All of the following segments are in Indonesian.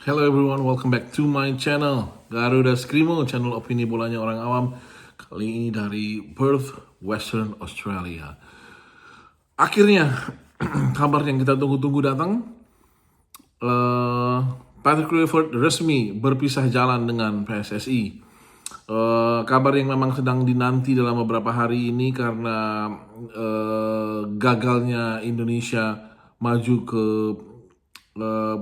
Hello everyone, welcome back to my channel Garuda Skrimo, channel opini bolanya orang awam. Kali ini dari Perth, Western Australia. Akhirnya kabar yang kita tunggu-tunggu datang. Patrick Kluivert resmi berpisah jalan dengan PSSI. Kabar yang memang sedang dinanti dalam beberapa hari ini karena gagalnya Indonesia maju ke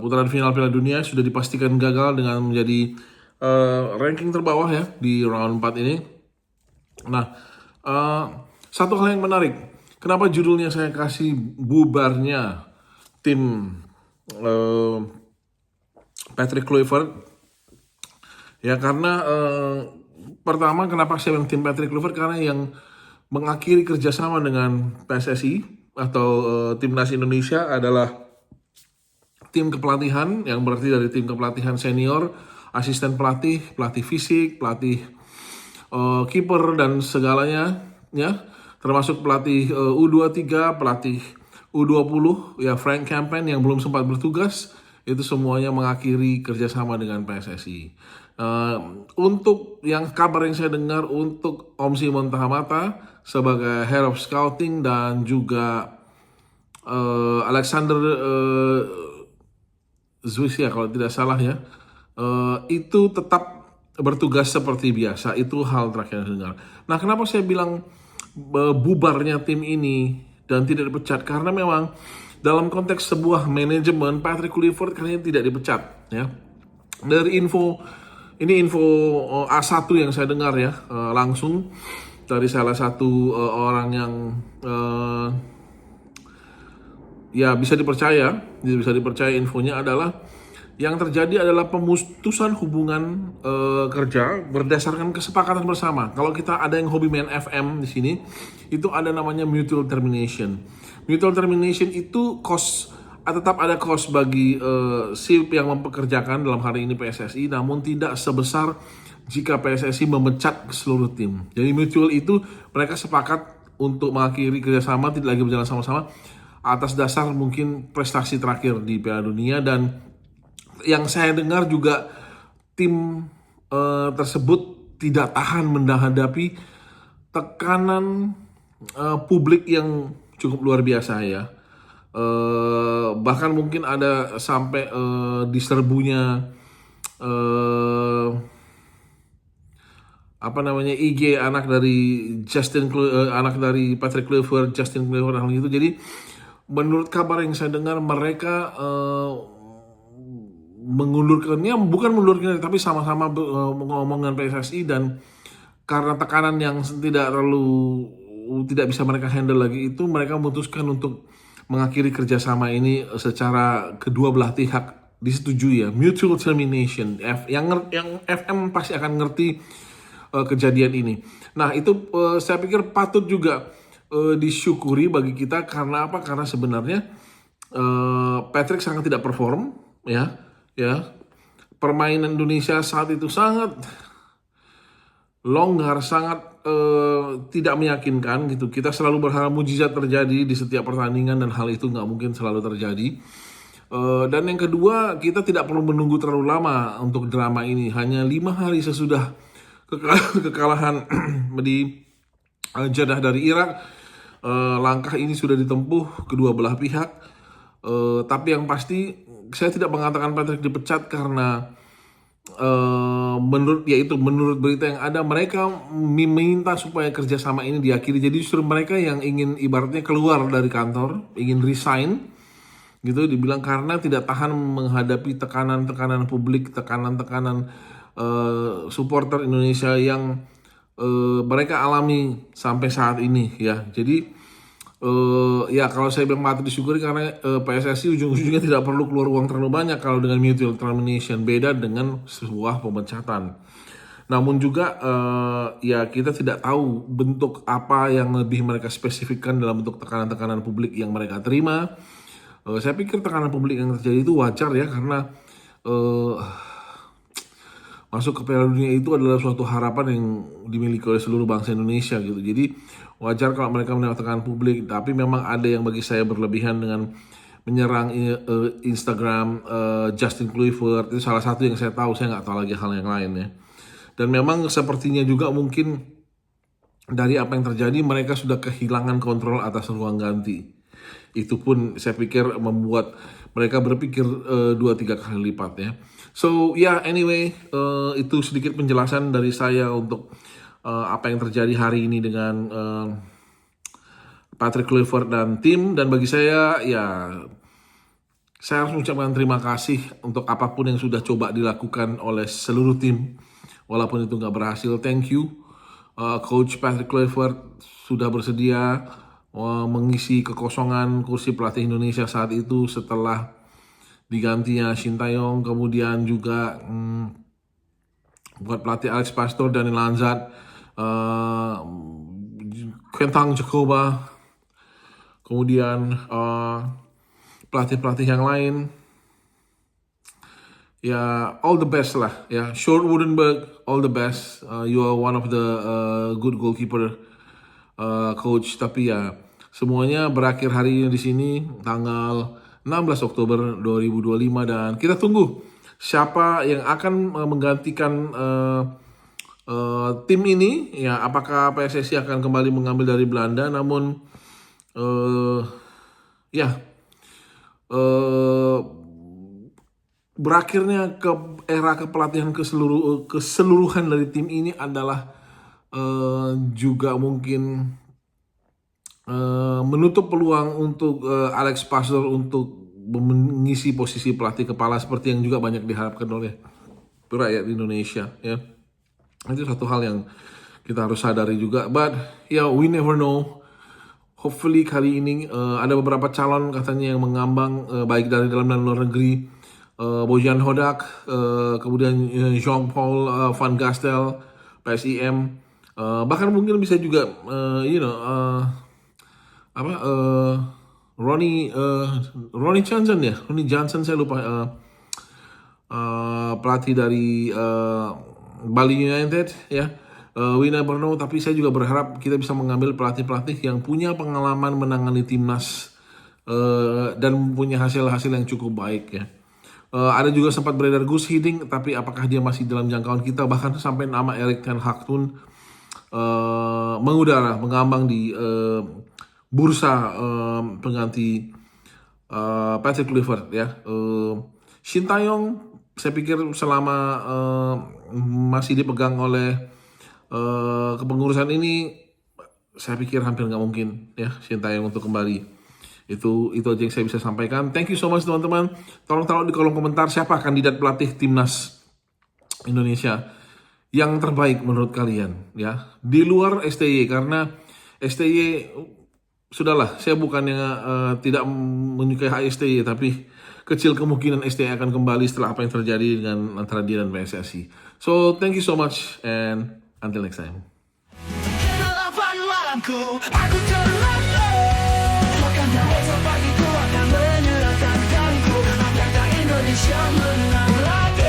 putaran final Piala Dunia sudah dipastikan gagal dengan menjadi ranking terbawah ya di round 4 ini. Nah, satu hal yang menarik, kenapa judulnya saya kasih bubarnya tim Patrick Kluivert? Ya karena pertama kenapa saya bilang tim Patrick Kluivert, karena yang mengakhiri kerjasama dengan PSSI atau timnas Indonesia adalah tim kepelatihan, yang berarti dari tim kepelatihan senior, asisten pelatih, pelatih fisik, pelatih kiper dan segalanya, ya, termasuk pelatih U23, pelatih U20, ya Frank Campen yang belum sempat bertugas, itu semuanya mengakhiri kerjasama dengan PSSI. Untuk yang kabar yang saya dengar, untuk Om Simon Tahamata sebagai Head of Scouting dan juga Alexander Zwiss ya kalau tidak salah ya, itu tetap bertugas seperti biasa. Itu hal terakhir yang saya dengar. Nah, kenapa saya bilang bubarnya tim ini dan tidak dipecat? Karena memang dalam konteks sebuah manajemen, Patrick Kluivert kayaknya tidak dipecat ya. Dari info A1 yang saya dengar ya, langsung dari salah satu orang yang ya bisa dipercaya infonya adalah yang terjadi adalah pemutusan hubungan kerja berdasarkan kesepakatan bersama. Kalau kita ada yang hobi main FM di sini, itu ada namanya mutual termination. Mutual termination itu tetap ada cost bagi si yang mempekerjakan, dalam hari ini PSSI, namun tidak sebesar jika PSSI memecat seluruh tim. Jadi mutual itu mereka sepakat untuk mengakhiri kerjasama, tidak lagi berjalan sama-sama atas dasar mungkin prestasi terakhir di Piala Dunia. Dan yang saya dengar juga tim tersebut tidak tahan menghadapi tekanan publik yang cukup luar biasa ya. Bahkan mungkin ada sampai diserbunya IG anak dari anak dari Patrick Kluivert, Justin Kluivert, hal itu. Jadi menurut kabar yang saya dengar, mereka mengundurkannya, bukan mengundurkan, tapi sama-sama ngomong dengan PSSI, dan karena tekanan yang tidak bisa mereka handle lagi, itu mereka memutuskan untuk mengakhiri kerjasama ini secara kedua belah pihak disetujui ya, mutual termination. Yang FM pasti akan ngerti kejadian ini. Nah itu saya pikir patut juga disyukuri bagi kita. Karena apa? Karena sebenarnya Patrick sangat tidak perform ya. Permainan Indonesia saat itu sangat longgar, sangat tidak meyakinkan gitu. Kita selalu berharap mujizat terjadi di setiap pertandingan, dan hal itu nggak mungkin selalu terjadi. Dan yang kedua, kita tidak perlu menunggu terlalu lama untuk drama ini. Hanya 5 hari sesudah kekalahan di Jeddah dari Irak, langkah ini sudah ditempuh kedua belah pihak. Tapi yang pasti saya tidak mengatakan Patrick dipecat, karena menurut berita yang ada, mereka meminta supaya kerjasama ini diakhiri. Jadi justru mereka yang ingin ibaratnya keluar dari kantor, ingin resign gitu, dibilang karena tidak tahan menghadapi tekanan-tekanan publik, tekanan-tekanan supporter Indonesia yang mereka alami sampai saat ini ya. Jadi ya kalau saya bilang patut disyukuri, karena PSSI ujung-ujungnya tidak perlu keluar uang terlalu banyak kalau dengan mutual termination, beda dengan sebuah pemecatan. Namun juga ya kita tidak tahu bentuk apa yang lebih mereka spesifikkan dalam bentuk tekanan-tekanan publik yang mereka terima. Saya pikir tekanan publik yang terjadi itu wajar ya, karena masuk ke Piala Dunia itu adalah suatu harapan yang dimiliki oleh seluruh bangsa Indonesia gitu. Jadi wajar kalau mereka mendapat tekanan publik, tapi memang ada yang bagi saya berlebihan dengan menyerang Instagram Justin Kluivert. Itu salah satu yang saya tahu, saya nggak tahu lagi hal yang lain ya. Dan memang sepertinya juga mungkin dari apa yang terjadi mereka sudah kehilangan kontrol atas ruang ganti. Itu pun saya pikir membuat mereka berpikir 2-3 kali lipat ya. So anyway, itu sedikit penjelasan dari saya untuk apa yang terjadi hari ini dengan Patrick Kluivert dan tim. Dan bagi saya saya harus mengucapkan terima kasih untuk apapun yang sudah coba dilakukan oleh seluruh tim, walaupun itu nggak berhasil. Thank you, Coach Patrick Kluivert sudah bersedia mengisi kekosongan kursi pelatih Indonesia saat itu setelah digantinya Shin Tae-yong. Kemudian juga buat pelatih Alex Pastor, Daniel Lanzat, Quentang Jacoba, kemudian pelatih-pelatih yang lain. All the best lah. Short Woodenberg, all the best. You are one of the good goalkeeper, coach. Tapi semuanya berakhir hari ini di sini tanggal 16 Oktober 2025 dan kita tunggu siapa yang akan menggantikan tim ini. Apakah PSSI akan kembali mengambil dari Belanda? Namun berakhirnya ke era kepelatihan keseluruhan dari tim ini adalah juga mungkin menutup peluang untuk Alex Pastor untuk mengisi posisi pelatih kepala seperti yang juga banyak diharapkan oleh rakyat Indonesia ya. Itu satu hal yang kita harus sadari juga. But we never know. Hopefully kali ini ada beberapa calon katanya yang mengambang, baik dari dalam dan luar negeri. Bojan Hodak, kemudian Jean-Paul Van Gastel, PSIM, bahkan mungkin bisa juga Ronnie Johnson saya lupa, pelatih dari Bali United ya. We never know, tapi saya juga berharap kita bisa mengambil pelatih-pelatih yang punya pengalaman menangani timnas dan punya hasil-hasil yang cukup baik ya. Ada juga sempat beredar Gus Hiddink, tapi apakah dia masih dalam jangkauan kita? Bahkan sampai nama Erik ten Hag pun mengambang di bursa pengganti Patrick Kluivert ya. Shin Tae-yong saya pikir selama masih dipegang oleh kepengurusan ini, saya pikir hampir nggak mungkin ya Shin Tae-yong untuk kembali. Itu aja yang saya bisa sampaikan. Thank you so much teman-teman. Tolong taruh di kolom komentar siapa kandidat pelatih timnas Indonesia yang terbaik menurut kalian ya. Di luar STY, karena STY sudahlah, saya bukannya tidak menyukai HSTY, tapi kecil kemungkinan STY akan kembali setelah apa yang terjadi dengan antara dia dan PSSI. So thank you so much and until next time. Delapan malamku, aku terlalu makanya esok pagi ku akan menyerahkan kaliku. Apakah Indonesia menang lagi?